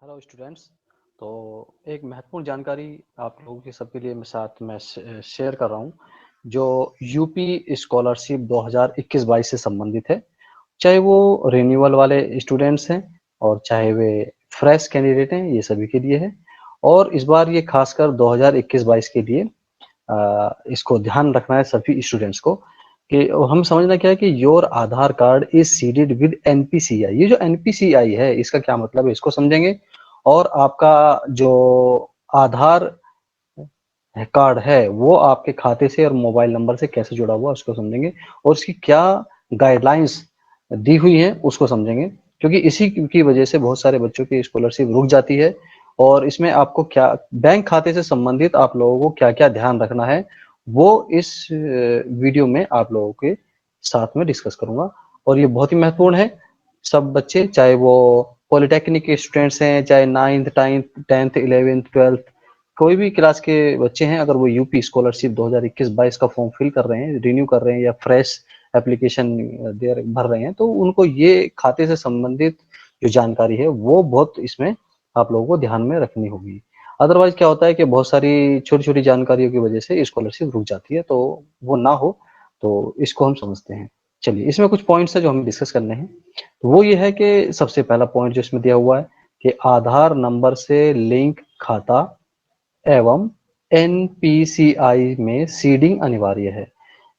Hello students. तो एक महत्वपूर्ण जानकारी आप लोगों के सबके लिए मैं साथ में शेयर कर रहा हूँ जो यूपी स्कॉलरशिप 2021-22 से संबंधित है। चाहे वो रिन्यूअल वाले स्टूडेंट्स हैं और चाहे वे फ्रेश कैंडिडेट हैं, ये सभी के लिए है। और इस बार ये खासकर 2021-22 के लिए इसको ध्यान रखना है सभी स्टूडेंट्स को कि हम समझना क्या है कि your Aadhaar card is seeded with NPCI. ये जो एनपीसीआई है इसका क्या मतलब है इसको समझेंगे। और आपका जो आधार कार्ड है वो आपके खाते से और मोबाइल नंबर से कैसे जुड़ा हुआ है उसको समझेंगे। और उसकी क्या गाइडलाइंस दी हुई हैं उसको समझेंगे, क्योंकि इसी की वजह से बहुत सारे बच्चों की स्कॉलरशिप रुक जाती है। और इसमें आपको क्या बैंक खाते से संबंधित आप लोगों को क्या क्या ध्यान रखना है वो इस वीडियो में आप लोगों के साथ में डिस्कस करूंगा। और ये बहुत ही महत्वपूर्ण है। सब बच्चे, चाहे वो पॉलिटेक्निक के स्टूडेंट्स हैं, चाहे 9th 10th 11th 12th कोई भी क्लास के बच्चे हैं, अगर वो यूपी स्कॉलरशिप 2021-22 का फॉर्म फिल कर रहे हैं, रिन्यू कर रहे हैं या फ्रेश एप्लीकेशन दे भर रहे हैं, तो उनको ये खाते से संबंधित जो जानकारी है वो बहुत इसमें आप लोगों को ध्यान में रखनी होगी। अदरवाइज क्या होता है कि बहुत सारी छोटी छोटी जानकारियों की वजह से स्कॉलरशिप रुक जाती है, तो वो ना हो। तो इसको हम समझते हैं। चलिए, इसमें कुछ पॉइंट्स है जो हमें डिस्कस करने हैं। तो वो ये है कि सबसे पहला पॉइंट जो इसमें दिया हुआ है कि आधार नंबर से लिंक खाता एवं एनपीसीआई में सीडिंग अनिवार्य है।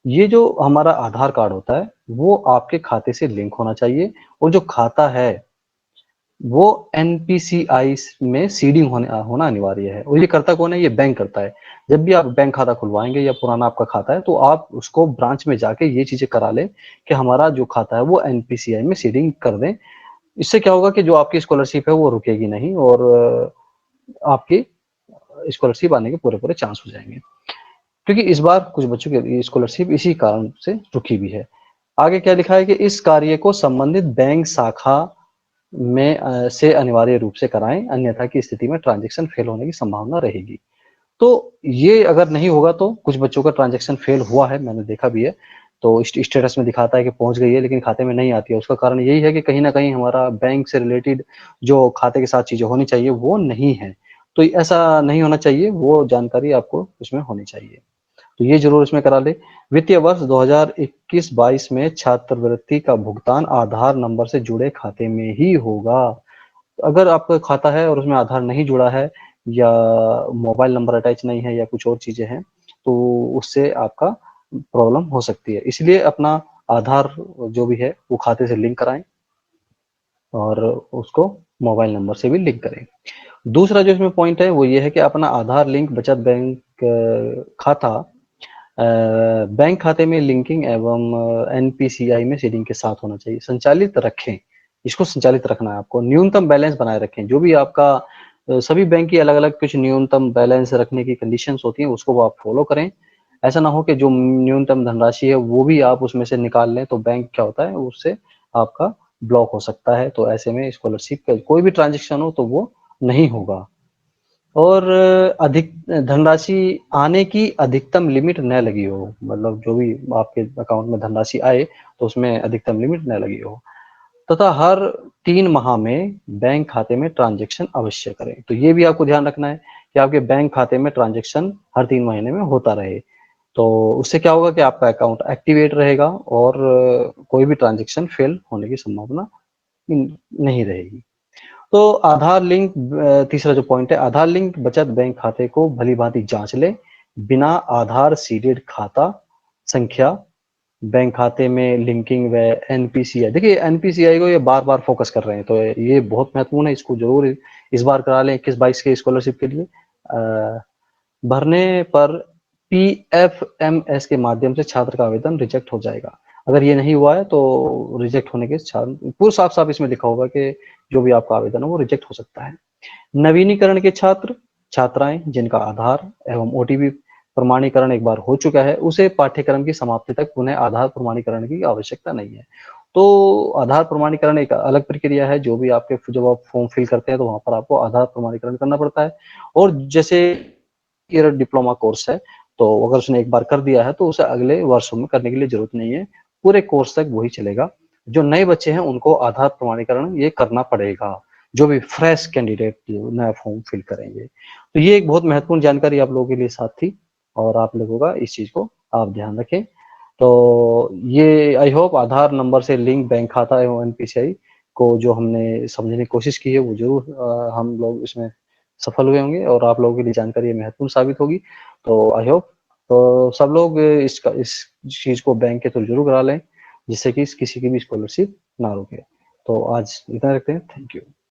ये जो हमारा आधार कार्ड होता है वो आपके खाते से लिंक होना चाहिए, और जो खाता है वो एनपीसीआई में सीडिंग होना अनिवार्य है। और ये करता कौन है? ये बैंक करता है। जब भी आप बैंक खाता खुलवाएंगे या पुराना आपका खाता है तो आप उसको ब्रांच में जाके ये चीजें करा लें कि हमारा जो खाता है वो एनपीसीआई में सीडिंग कर दें। इससे क्या होगा कि जो आपकी स्कॉलरशिप है वो रुकेगी नहीं, और आपकी स्कॉलरशिप आने के पूरे पूरे चांस हो जाएंगे। क्योंकि इस बार कुछ बच्चों की स्कॉलरशिप इसी कारण से रुकी भी है। आगे क्या लिखा है कि इस कार्य को संबंधित बैंक शाखा में से अनिवार्य रूप से कराएं, अन्यथा की स्थिति में ट्रांजैक्शन फेल होने की संभावना रहेगी। तो ये अगर नहीं होगा तो कुछ बच्चों का ट्रांजैक्शन फेल हुआ है, मैंने देखा भी है। तो स्टेटस में दिखाता है कि पहुंच गई है लेकिन खाते में नहीं आती है। उसका कारण यही है कि कहीं ना कहीं हमारा बैंक से रिलेटेड जो खाते के साथ चीजें होनी चाहिए वो नहीं है। तो ऐसा नहीं होना चाहिए, वो जानकारी आपको इसमें होनी चाहिए। तो ये जरूर इसमें करा ले। वित्तीय वर्ष 2021-22 में छात्रवृत्ति का भुगतान आधार नंबर से जुड़े खाते में ही होगा। अगर आपका खाता है और उसमें आधार नहीं जुड़ा है या मोबाइल नंबर अटैच नहीं है या कुछ और चीजें हैं, तो उससे आपका प्रॉब्लम हो सकती है। इसलिए अपना आधार जो भी है वो खाते से लिंक कराएं और उसको मोबाइल नंबर से भी लिंक करें। दूसरा जो इसमें पॉइंट है वो ये है कि अपना आधार लिंक बचत बैंक खाता बैंक खाते में लिंकिंग एवं एनपीसीआई में सीडिंग के साथ होना चाहिए। संचालित रखें, इसको संचालित रखना है आपको। न्यूनतम बैलेंस बनाए रखें। जो भी आपका सभी बैंक की अलग अलग कुछ न्यूनतम बैलेंस रखने की कंडीशंस होती हैं, उसको वो आप फॉलो करें। ऐसा ना हो कि जो न्यूनतम धनराशि है वो भी आप उसमें से निकाल लें, तो बैंक क्या होता है उससे आपका ब्लॉक हो सकता है। तो ऐसे में स्कॉलरशिप का कोई भी ट्रांजेक्शन हो तो वो नहीं होगा। और अधिक धनराशि आने की अधिकतम लिमिट न लगी हो, मतलब जो भी आपके अकाउंट में धनराशि आए तो उसमें अधिकतम लिमिट न लगी हो। तथा हर 3 माह में बैंक खाते में ट्रांजैक्शन अवश्य करें। तो ये भी आपको ध्यान रखना है कि आपके बैंक खाते में ट्रांजैक्शन हर 3 महीने में होता रहे। तो उससे क्या होगा कि आपका अकाउंट एक्टिवेट रहेगा और कोई भी ट्रांजैक्शन फेल होने की संभावना नहीं रहेगी। तो आधार लिंक तीसरा जो पॉइंट है, आधार लिंक बचत बैंक खाते को भली भांति जांच ले। बिना आधार सीडेड खाता संख्या बैंक खाते में लिंकिंग व एनपीसीआई, देखिए एनपीसीआई को ये बार बार फोकस कर रहे हैं, तो ये बहुत महत्वपूर्ण है। इसको जरूर इस बार करा लें 21-22 के स्कॉलरशिप के लिए। भरने पर पीएफएमएस के माध्यम से छात्र का आवेदन रिजेक्ट हो जाएगा। अगर ये नहीं हुआ है तो रिजेक्ट होने के पूरा साफ साफ इसमें लिखा होगा कि जो भी आपका आवेदन है वो रिजेक्ट हो सकता है। नवीनीकरण के छात्र छात्राएं जिनका आधार एवं ओटीपी प्रमाणीकरण एक बार हो चुका है, उसे पाठ्यक्रम की समाप्ति तक पुनः आधार प्रमाणीकरण की आवश्यकता नहीं है। तो आधार प्रमाणीकरण एक अलग प्रक्रिया है। जो भी आपके जब आप फॉर्म फिल करते हैं तो वहां पर आपको आधार प्रमाणीकरण करना पड़ता है। और जैसे ईयर डिप्लोमा कोर्स है, तो अगर उसने एक बार कर दिया है तो उसे अगले वर्षों में करने की लिए जरूरत नहीं है। पूरे कोर्स तक वही चलेगा। जो नए बच्चे हैं उनको आधार प्रमाणीकरण ये करना पड़ेगा। जो भी फ्रेश कैंडिडेट जो नया फॉर्म फिल करेंगे। तो ये एक बहुत महत्वपूर्ण जानकारी आप लोगों के लिए साथ थी और आप लोगों का इस चीज़ को आप ध्यान रखें। तो ये आई होप आधार नंबर से लिंक बैंक खाता एवं एनपीसीआई को जो हमने समझने की कोशिश की है वो ज़रूर हम लोग इसमें सफल हुए होंगे और आप लोगों के लिए जानकारी ये महत्वपूर्ण साबित होगी। तो आई होप तो सब लोग इस चीज़ को बैंक के थ्रू ज़रूर करा लें, जिससे कि किसी की भी स्कॉलरशिप ना रुके। तो आज इतना रखते हैं। Thank you.